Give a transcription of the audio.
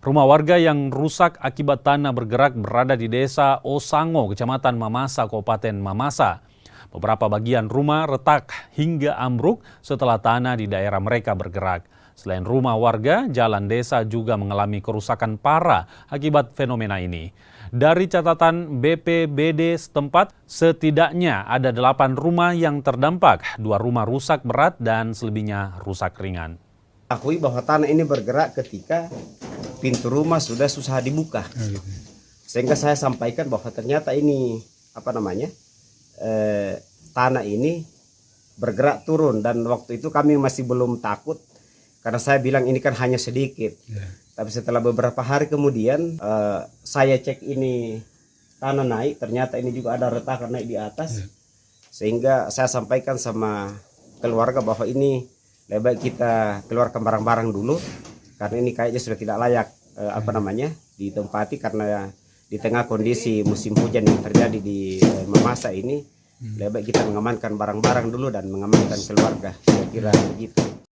Rumah warga yang rusak akibat tanah bergerak berada di desa Osango, Kecamatan Mamasa, Kabupaten Mamasa. Beberapa bagian rumah retak hingga ambruk setelah tanah di daerah mereka bergerak. Selain rumah warga, jalan desa juga mengalami kerusakan parah akibat fenomena ini. Dari catatan BPBD setempat, setidaknya ada 8 rumah yang terdampak, 2 rumah rusak berat dan selebihnya rusak ringan. Akui bahwa tanah ini bergerak ketika pintu rumah sudah susah dibuka, sehingga saya sampaikan bahwa ternyata ini tanah ini bergerak turun, dan waktu itu kami masih belum takut karena saya bilang ini kan hanya sedikit. Tapi setelah beberapa hari kemudian saya cek ini tanah naik, ternyata ini juga ada retakan naik di atas, sehingga saya sampaikan sama keluarga bahwa ini lebih baik kita keluarkan barang-barang dulu karena ini kayaknya sudah tidak layak ditempati, karena di tengah kondisi musim hujan yang terjadi di Mamasa ini lebih baik kita mengamankan barang-barang dulu dan mengamankan keluarga, saya kira begitu.